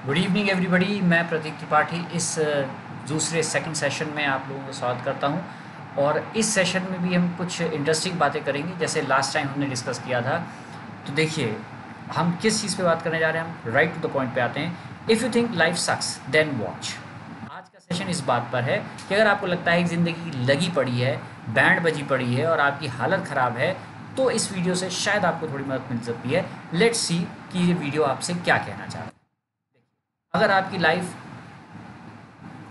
Good evening everybody. मैं प्रतीक त्रिपाठी इस दूसरे सेकंड सेशन में आप लोगों का स्वागत करता हूं। और इस सेशन में भी हम कुछ इंटरेस्टिंग बातें करेंगे जैसे लास्ट टाइम हमने डिस्कस किया था। तो देखिए, हम किस चीज़ पे बात करने जा रहे हैं। हम राइट टू द पॉइंट पे आते हैं। If you think life sucks then watch. आज का सेशन इस बात पर है कि अगर आपको लगता है कि ज़िंदगी लगी पड़ी है, बैंड बजी पड़ी है और आपकी हालत ख़राब है, तो इस वीडियो से शायद आपको थोड़ी मदद मिल सकती है। लेट्स सी कि ये वीडियो आपसे क्या कहना चाहता है। अगर आपकी लाइफ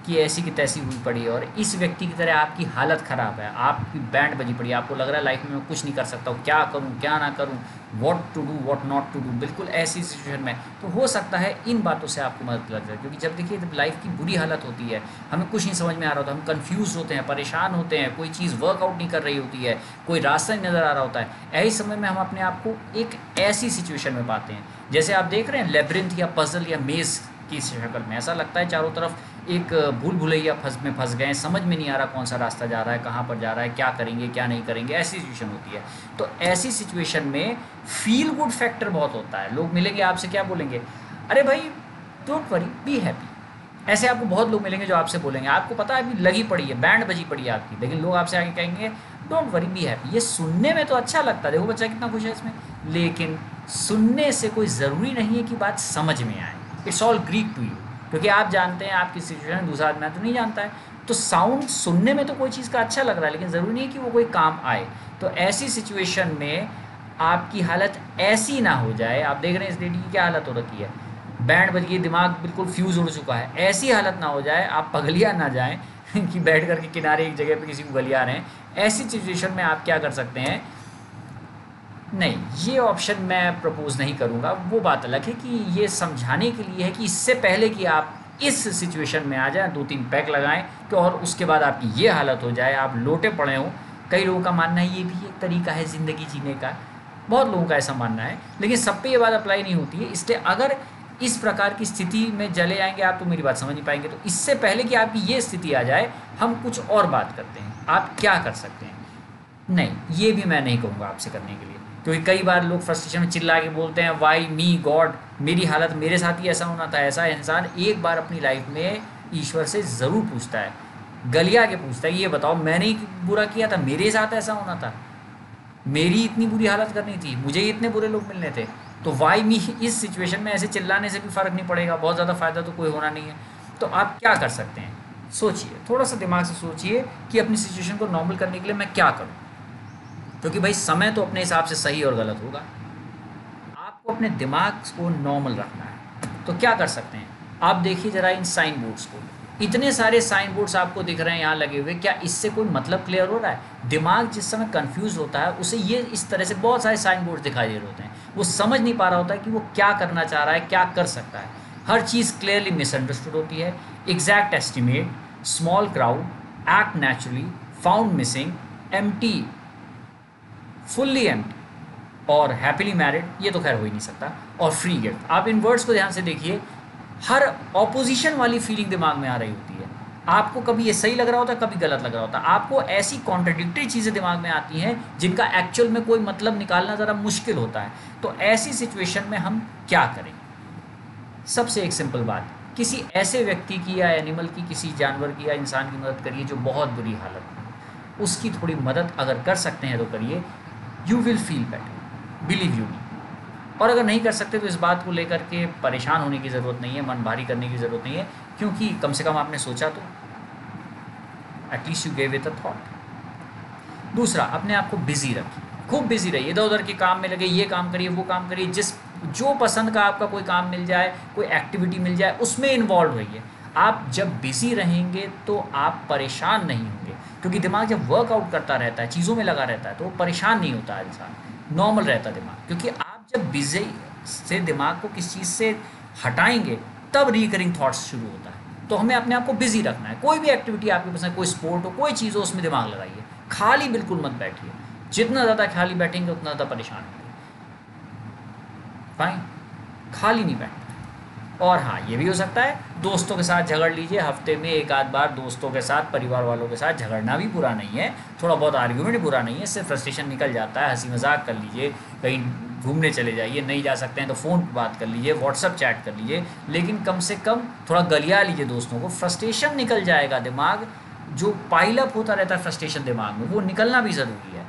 की ऐसी की तैसी हुई पड़ी है और इस व्यक्ति की तरह आपकी हालत ख़राब है, आपकी बैंड बजी पड़ी है, आपको लग रहा है लाइफ में मैं कुछ नहीं कर सकता हूँ, क्या करूँ क्या ना करूँ, what to do what not to do, बिल्कुल ऐसी सिचुएशन में, तो हो सकता है इन बातों से आपको मदद लग जाए। क्योंकि जब देखिए, जब लाइफ की बुरी हालत होती है, हमें कुछ नहीं समझ में आ रहा होता, हम कंफ्यूज होते हैं, परेशान होते हैं, कोई चीज़ वर्कआउट नहीं कर रही होती है, कोई रास्ता नहीं नज़र आ रहा होता है, ऐसे समय में हम अपने आप को एक ऐसी सिचुएशन में पाते हैं जैसे आप देख रहे हैं लेब्रिंथ या पजल या मेज़ की शक्ल में। ऐसा लगता है चारों तरफ एक भूल भुलैया फंस गए हैं, समझ में नहीं आ रहा कौन सा रास्ता जा रहा है, कहाँ पर जा रहा है, क्या करेंगे क्या नहीं करेंगे, ऐसी सिचुएशन होती है। तो ऐसी सिचुएशन में फील गुड फैक्टर बहुत होता है। लोग मिलेंगे आपसे, क्या बोलेंगे, अरे भाई डोंट वरी बी हैप्पी। ऐसे आपको बहुत लोग मिलेंगे जो आपसे बोलेंगे, आपको पता है अभी लगी पड़ी है, बैंड बजी पड़ी है आपकी, लेकिन लोग आपसे आगे कहेंगे डोंट वरी बी हैप्पी। ये सुनने में तो अच्छा लगता है, देखो बच्चा कितना खुश है इसमें, लेकिन सुनने से कोई ज़रूरी नहीं है कि बात समझ में आए। It's all Greek to you, क्योंकि आप जानते हैं आपकी सिचुएशन दूसरा आदमी तो नहीं जानता है। तो साउंड सुनने में तो कोई चीज़ का अच्छा लग रहा है, लेकिन ज़रूरी नहीं है कि वो कोई काम आए। तो ऐसी सिचुएशन में आपकी हालत ऐसी ना हो जाए, आप देख रहे हैं इस लेडी की क्या हालत हो रखी है, बैंड बज गई, दिमाग बिल्कुल फ्यूज़ उड़ चुका है, ऐसी हालत ना हो जाए, आप पगलिया ना जाएं कि बैठ कर के किनारे एक जगह पे किसी को गलिया रहे हैं। ऐसी सिचुएशन में आप क्या कर सकते हैं, नहीं, ये ऑप्शन मैं प्रपोज़ नहीं करूँगा। वो बात अलग है कि ये समझाने के लिए है कि इससे पहले कि आप इस सिचुएशन में आ जाएँ, 2-3 पैक लगाएँ कि और उसके बाद आपकी ये हालत हो जाए, आप लोटे पड़े हों। कई लोगों का मानना है ये भी एक तरीका है ज़िंदगी जीने का, बहुत लोगों का ऐसा मानना है, लेकिन सब पे ये बात अप्लाई नहीं होती है। इसलिए अगर इस प्रकार की स्थिति में चले जाएँगे आप, तो मेरी बात समझ नहीं पाएँगे। तो इससे पहले कि आपकी ये स्थिति आ जाए, हम कुछ और बात करते हैं। आप क्या कर सकते हैं? नहीं, ये भी मैं नहीं कहूँगा आपसे करने के लिए, क्योंकि कई बार लोग फ्रस्ट्रेशन में चिल्ला के बोलते हैं वाई मी गॉड, मेरी हालत, मेरे साथ ही ऐसा होना था। ऐसा इंसान एक बार अपनी लाइफ में ईश्वर से ज़रूर पूछता है, गलिया के पूछता है, ये बताओ मैंने ही बुरा किया था, मेरे साथ ऐसा होना था, मेरी इतनी बुरी हालत करनी थी, मुझे ही इतने बुरे लोग मिलने थे, तो वाई मी। इस सिचुएशन में ऐसे चिल्लाने से भी फ़र्क नहीं पड़ेगा, बहुत ज़्यादा फ़ायदा तो कोई होना नहीं है। तो आप क्या कर सकते हैं, सोचिए, थोड़ा सा दिमाग से सोचिए कि अपनी सिचुएशन को नॉर्मल करने के लिए मैं क्या करूँ। क्योंकि भाई समय तो अपने हिसाब से सही और गलत होगा, आपको अपने दिमाग को नॉर्मल रखना है। तो क्या कर सकते हैं, आप देखिए ज़रा इन साइन बोर्ड्स को, इतने सारे साइन बोर्ड्स आपको दिख रहे हैं यहाँ लगे हुए, क्या इससे कोई मतलब क्लियर हो रहा है? दिमाग जिस समय कंफ्यूज होता है उसे ये इस तरह से बहुत सारे साइन बोर्ड्स दिखाई दे रहे होते हैं, वो समझ नहीं पा रहा होता है कि वो क्या करना चाह रहा है, क्या कर सकता है। हर चीज़ क्लियरली मिसअंडरस्टूड होती है। Exact estimate, small crowd, act naturally, found missing, empty, fully empty और हैप्पीली मैरिड, ये तो खैर हो ही नहीं सकता, और फ्री गिफ्ट। आप इन वर्ड्स को ध्यान से देखिए, हर ऑपोजिशन वाली फीलिंग दिमाग में आ रही होती है। आपको कभी ये सही लग रहा होता है, कभी गलत लग रहा होता है, आपको ऐसी कॉन्ट्रडिक्टरी चीज़ें दिमाग में आती हैं जिनका एक्चुअल में कोई मतलब निकालना ज़रा मुश्किल होता है। तो ऐसी सिचुएशन में हम क्या करें? सबसे एक सिंपल बात, किसी ऐसे व्यक्ति की या एनिमल की, किसी जानवर की या इंसान की मदद करिए जो बहुत बुरी हालत में है। उसकी थोड़ी मदद अगर कर सकते हैं तो करिए, you will feel better, believe you me. और अगर नहीं कर सकते तो इस बात को लेकर के परेशान होने की ज़रूरत नहीं है, मन भारी करने की ज़रूरत नहीं है, क्योंकि कम से कम आपने सोचा तो, at least you gave it a thought. दूसरा, अपने आप को बिजी रखिए, खूब बिजी रहिए, इधर उधर के काम में लगे, ये काम करिए वो काम करिए, जो पसंद का आपका कोई काम मिल जाए, कोई एक्टिविटी मिल जाए, उसमें इन्वॉल्व रहिए। आप जब बिजी रहेंगे तो आप परेशान नहीं होंगे, क्योंकि दिमाग जब वर्कआउट करता रहता है, चीज़ों में लगा रहता है, तो वो परेशान नहीं होता है इंसान, नॉर्मल रहता है दिमाग। क्योंकि आप जब बिजी से दिमाग को किस चीज़ से हटाएंगे, तब रिकरिंग थॉट्स शुरू होता है। तो हमें अपने आप को बिजी रखना है। कोई भी एक्टिविटी आपके पसंद, कोई स्पोर्ट हो, कोई चीज़ हो, उसमें दिमाग लगाइए, खाली बिल्कुल मत बैठिए। जितना ज़्यादा खाली बैठेंगे उतना ज़्यादा परेशान होंगे। फाइन, खाली नहीं बैठना। और हाँ, ये भी हो सकता है दोस्तों के साथ झगड़ लीजिए, हफ्ते में एक आध बार दोस्तों के साथ, परिवार वालों के साथ झगड़ना भी बुरा नहीं है, थोड़ा बहुत आर्ग्यूमेंट बुरा नहीं है, इससे फ्रस्ट्रेशन निकल जाता है, हंसी मजाक कर लीजिए, कहीं घूमने चले जाइए, नहीं जा सकते हैं तो फ़ोन पर बात कर लीजिए, व्हाट्सअप चैट कर लीजिए, लेकिन कम से कम थोड़ा गलिया लीजिए दोस्तों को, फ्रस्ट्रेशन निकल जाएगा। दिमाग जो पाइलअप होता रहता है फ्रस्ट्रेशन दिमाग में, वो निकलना भी ज़रूरी है।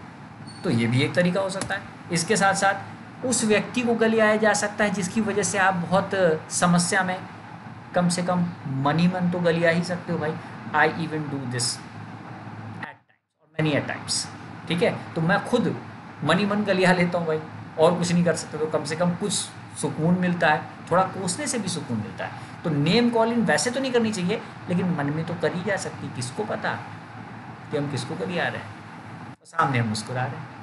तो ये भी एक तरीका हो सकता है। इसके साथ साथ उस व्यक्ति को गलियाया जा सकता है जिसकी वजह से आप बहुत समस्या में, कम से कम मनी मन तो गलिया ही सकते हो भाई। I even do this eight times और मैनी एट टाइम्स, ठीक है। तो मैं खुद मनी मन गलिया लेता हूँ भाई, और कुछ नहीं कर सकते तो कम से कम कुछ सुकून मिलता है, थोड़ा कोसने से भी सुकून मिलता है। तो नेम कॉलिंग वैसे तो नहीं करनी चाहिए, लेकिन मन में तो करी जा सकती। किसको पता कि हम किसको गलिया रहे हैं, तो सामने हम मुस्कुरा रहे हैं।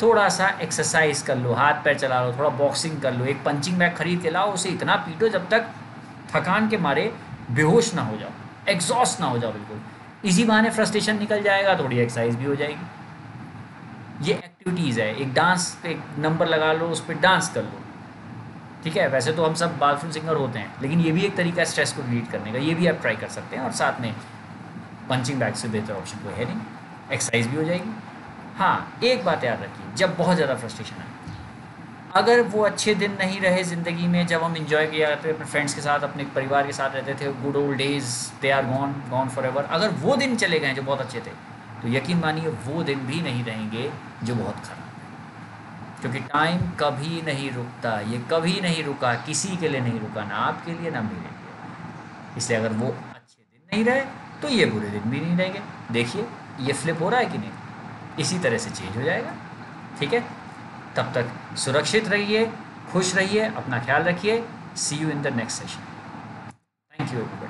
थोड़ा सा एक्सरसाइज कर लो, हाथ पैर चला लो, थोड़ा बॉक्सिंग कर लो, एक पंचिंग बैग खरीद के लाओ, उसे इतना पीटो जब तक थकान के मारे बेहोश ना हो जाओ, एग्जॉस्ट ना हो जाओ बिल्कुल। इसी बहाने फ्रस्ट्रेशन निकल जाएगा, थोड़ी एक्सरसाइज भी हो जाएगी। ये एक्टिविटीज़ है। एक डांस एक नंबर लगा लो, उस पर डांस कर लो, ठीक है। वैसे तो हम सब बाथरूम सिंगर होते हैं, लेकिन ये भी एक तरीका है स्ट्रेस को रिलीव करने का, ये भी आप ट्राई कर सकते हैं। और साथ में पंचिंग बैग से बेहतर ऑप्शन कोई है नहीं, एक्सरसाइज भी हो जाएगी। हाँ, एक बात याद रखिए, जब बहुत ज़्यादा फ्रस्ट्रेशन है, अगर वो अच्छे दिन नहीं रहे ज़िंदगी में, जब हम इंजॉय किया करते थे अपने फ्रेंड्स के साथ, अपने परिवार के साथ रहते थे, good old days they are gone, gone for ever, अगर वो दिन चले गए जो बहुत अच्छे थे, तो यकीन मानिए वो दिन भी नहीं रहेंगे जो बहुत खराब है। क्योंकि टाइम कभी नहीं रुकता, ये कभी नहीं रुका, किसी के लिए नहीं रुका, ना आपके लिए ना मेरे लिए। इसलिए अगर वो अच्छे दिन नहीं रहे तो ये बुरे दिन भी नहीं रहेंगे। देखिए ये फ्लिप हो रहा है कि नहीं, इसी तरह से चेंज हो जाएगा, ठीक है। तब तक सुरक्षित रहिए, खुश रहिए, अपना ख्याल रखिए। See you in the next session. Thank you everybody.